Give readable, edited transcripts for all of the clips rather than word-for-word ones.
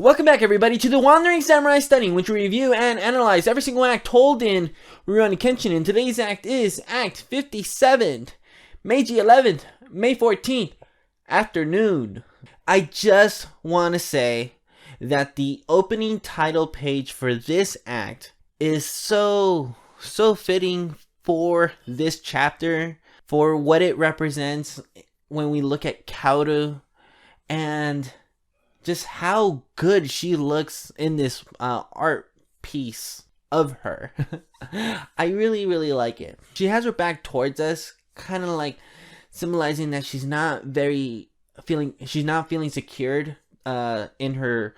Welcome back, everybody, to the Wandering Samurai Study, in which we review and analyze every single act told in Rurouni Kenshin. And today's act is Act 57, Meiji 11th, May 14th, afternoon. I just want to say that the opening title page for this act is so fitting for this chapter, for what it represents when we look at Kaoru and just how good she looks in this art piece of her. I really like it. She has her back towards us, kind of like symbolizing that she's not feeling secured in her,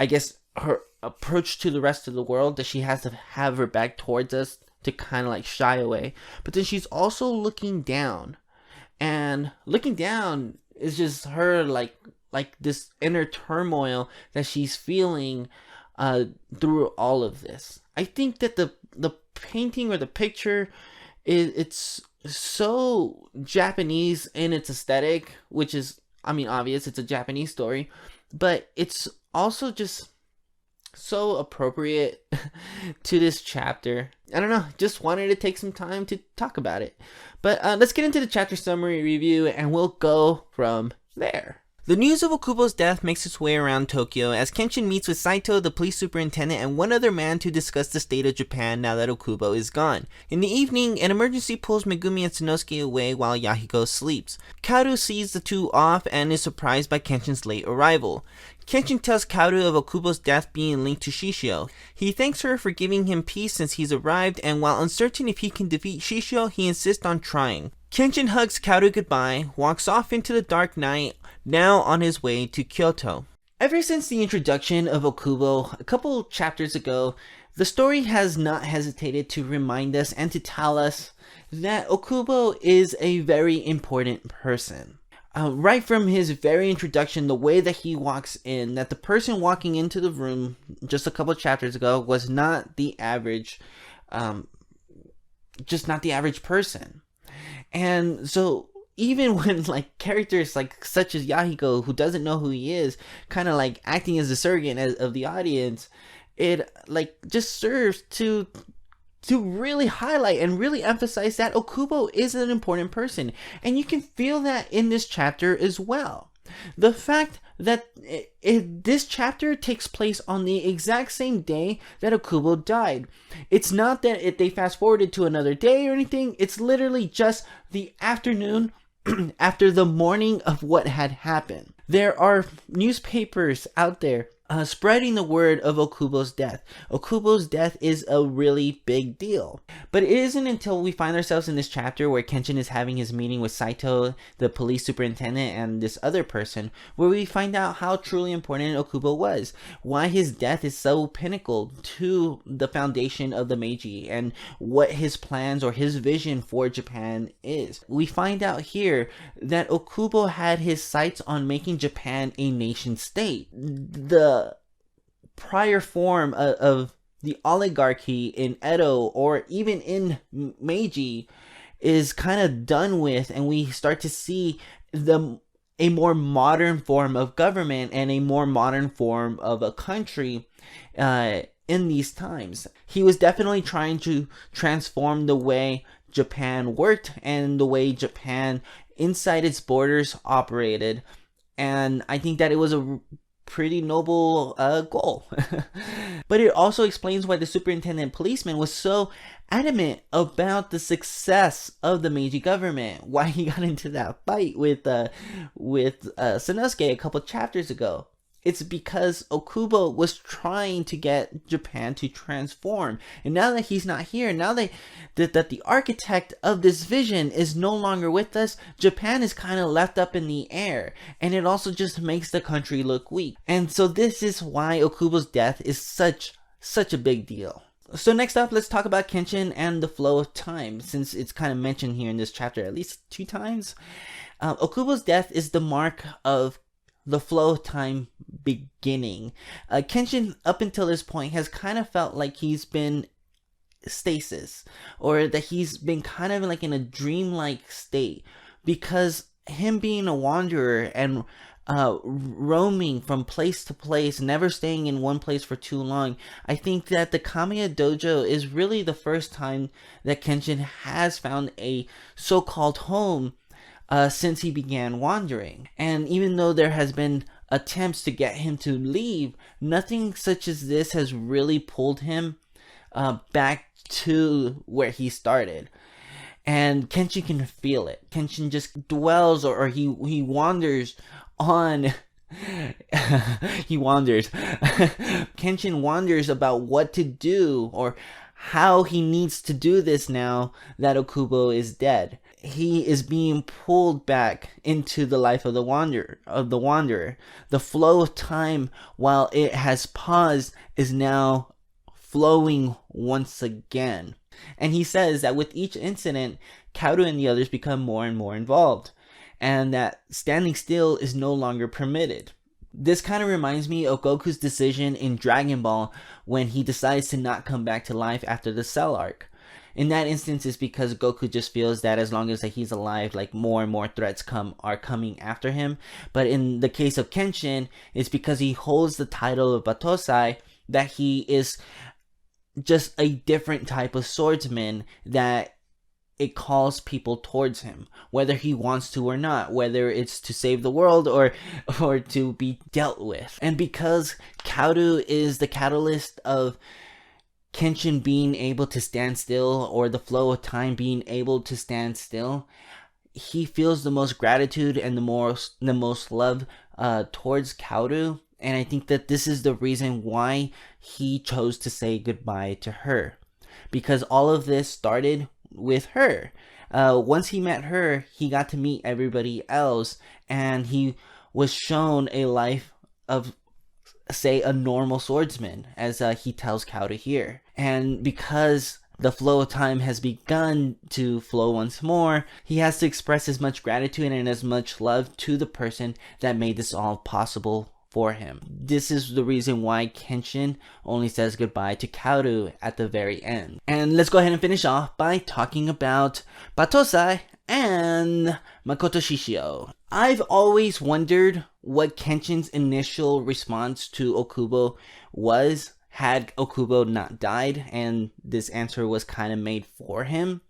I guess, her approach to the rest of the world, that she has to have her back towards us to kind of like shy away. But then she's also looking down, and looking down is just her like this inner turmoil that she's feeling through all of this. I think that the painting or the picture it's so Japanese in its aesthetic, which is, I mean, obvious, it's a Japanese story, but it's also just so appropriate to this chapter. I don't know, just wanted to take some time to talk about it. But let's get into the chapter summary review and we'll go from there. The news of Okubo's death makes its way around Tokyo as Kenshin meets with Saito, the police superintendent, and one other man to discuss the state of Japan now that Okubo is gone. In the evening, an emergency pulls Megumi and Tsunosuke away while Yahiko sleeps. Kaoru sees the two off and is surprised by Kenshin's late arrival. Kenshin tells Kaoru of Okubo's death being linked to Shishio. He thanks her for giving him peace since he's arrived, and while uncertain if he can defeat Shishio, he insists on trying. Kenshin hugs Kaoru goodbye, walks off into the dark night, now on his way to Kyoto. Ever since the introduction of Okubo a couple chapters ago, the story has not hesitated to remind us and to tell us that Okubo is a very important person. Right from his very introduction, the way that he walks in, that the person walking into the room just a couple chapters ago was not the average, just not the average person. And so even when like characters like such as Yahiko, who doesn't know who he is, kind of like acting as a surrogate of the audience, it like just serves to really highlight and really emphasize that Okubo is an important person. And you can feel that in this chapter as well. The fact that this chapter takes place on the exact same day that Okubo died. It's not that they fast forwarded to another day or anything. It's literally just the afternoon after the morning of what had happened. There are newspapers out there spreading the word of Okubo's death. Okubo's death is a really big deal. But it isn't until we find ourselves in this chapter where Kenshin is having his meeting with Saito, the police superintendent, and this other person, where we find out how truly important Okubo was, why his death is so pinnacle to the foundation of the Meiji, and what his plans or his vision for Japan is. We find out here that Okubo had his sights on making Japan a nation state. The prior form of the oligarchy in Edo or even in Meiji is kind of done with, and we start to see a more modern form of government and a more modern form of a country in these times. He was definitely trying to transform the way Japan worked and the way Japan inside its borders operated, and I think that it was a pretty noble goal. But it also explains why the superintendent policeman was so adamant about the success of the Meiji government, why he got into that fight with Sanosuke a couple chapters ago. It's because Okubo was trying to get Japan to transform. And now that he's not here, now that the architect of this vision is no longer with us, Japan is kind of left up in the air. And it also just makes the country look weak. And so this is why Okubo's death is such a big deal. So next up, let's talk about Kenshin and the flow of time, since it's kind of mentioned here in this chapter at least 2 times. Okubo's death is the mark of the flow of time beginning. Kenshin, up until this point, has kind of felt like he's been stasis, or that he's been kind of like in a dreamlike state, because him being a wanderer and roaming from place to place, never staying in one place for too long. I think that the Kamiya Dojo is really the first time that Kenshin has found a so-called home since he began wandering. And even though there has been attempts to get him to leave, nothing such as this has really pulled him back to where he started. And Kenshin can feel it. Kenshin just dwells, or he wanders on. He wanders. Kenshin wonders about what to do, or how he needs to do this now that Okubo is dead. He is being pulled back into the life of the wanderer. The flow of time, while it has paused, is now flowing once again. And he says that with each incident, Kaoru and the others become more and more involved, and that standing still is no longer permitted. This kind of reminds me of Goku's decision in Dragon Ball when he decides to not come back to life after the Cell arc. In that instance, it's because Goku just feels that as long as he's alive, like more and more threats are coming after him. But in the case of Kenshin, it's because he holds the title of Batosai, that he is just a different type of swordsman, that it calls people towards him, whether he wants to or not, whether it's to save the world or to be dealt with. And because Kaoru is the catalyst of Kenshin being able to stand still, or the flow of time being able to stand still, he feels the most gratitude and the most love towards Kaoru. And I think that this is the reason why he chose to say goodbye to her, because all of this started with her. Once he met her, he got to meet everybody else, and he was shown a life of, say, a normal swordsman, as he tells Kaoru here. And because the flow of time has begun to flow once more, he has to express as much gratitude and as much love to the person that made this all possible for him. This is the reason why Kenshin only says goodbye to Kaoru at the very end. And let's go ahead and finish off by talking about Batosai and Makoto Shishio. I've always wondered what Kenshin's initial response to Okubo was had Okubo not died, and this answer was kind of made for him.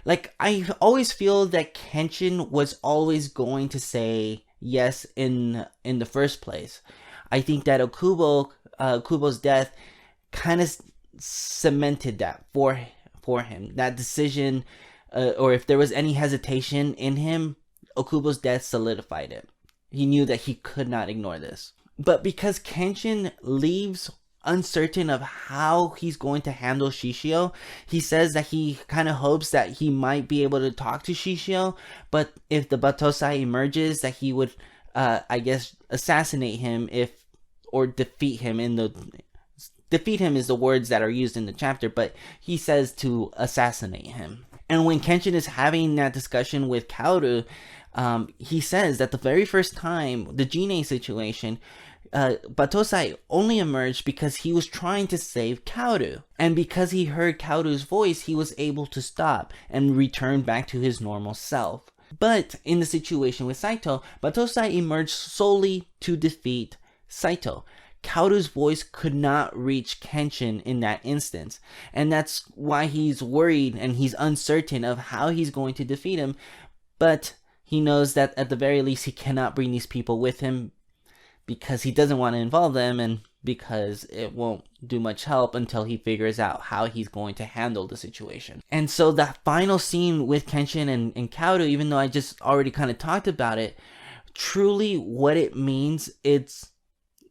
Like, I always feel that Kenshin was always going to say yes in the first place. I think that Okubo's death kind of cemented that for him. That decision, or if there was any hesitation in him, Okubo's death solidified it. He knew that he could not ignore this. But because Kenshin leaves uncertain of how he's going to handle Shishio, he says that he kind of hopes that he might be able to talk to Shishio, but if the Batosai emerges, that he would I guess assassinate him, or defeat him. Defeat him is the words that are used in the chapter, but he says to assassinate him. And when Kenshin is having that discussion with Kaoru, he says that the very first time, the Jinei situation, Batosai only emerged because he was trying to save Kaoru. And because he heard Kaoru's voice, he was able to stop and return back to his normal self. But in the situation with Saito, Batosai emerged solely to defeat Saito. Kaoru's voice could not reach Kenshin in that instance. And that's why he's worried and he's uncertain of how he's going to defeat him. But he knows that at the very least he cannot bring these people with him, because he doesn't want to involve them, and because it won't do much help until he figures out how he's going to handle the situation. And so that final scene with Kenshin and Kaoru, even though I just already kind of talked about it, truly what it means, it's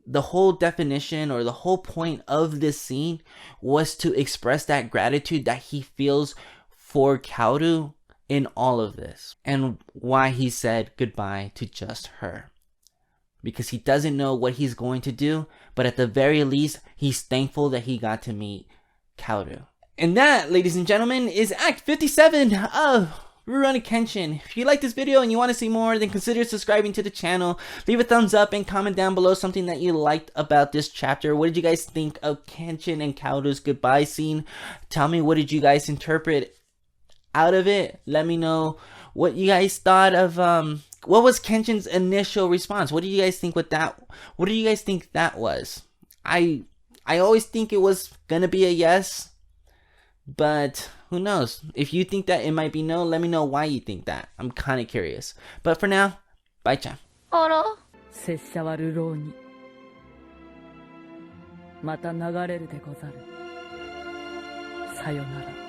the whole definition, or the whole point of this scene was to express that gratitude that he feels for Kaoru in all of this, and why he said goodbye to just her. Because he doesn't know what he's going to do, but at the very least, he's thankful that he got to meet Kaoru. And that, ladies and gentlemen, is Act 57 of Rurouni Kenshin. If you like this video and you want to see more, then consider subscribing to the channel. Leave a thumbs up and comment down below something that you liked about this chapter. What did you guys think of Kenshin and Kaoru's goodbye scene? Tell me, what did you guys interpret out of it? Let me know what you guys thought of what was Kenshin's initial response. What do you guys think with that? What do you guys think that was? I always think it was gonna be a yes, but who knows? If you think that it might be no, let me know why you think that. I'm kind of curious. But for now, bye, chan. あら拙者は流浪にまた流れるでござる。さよなら。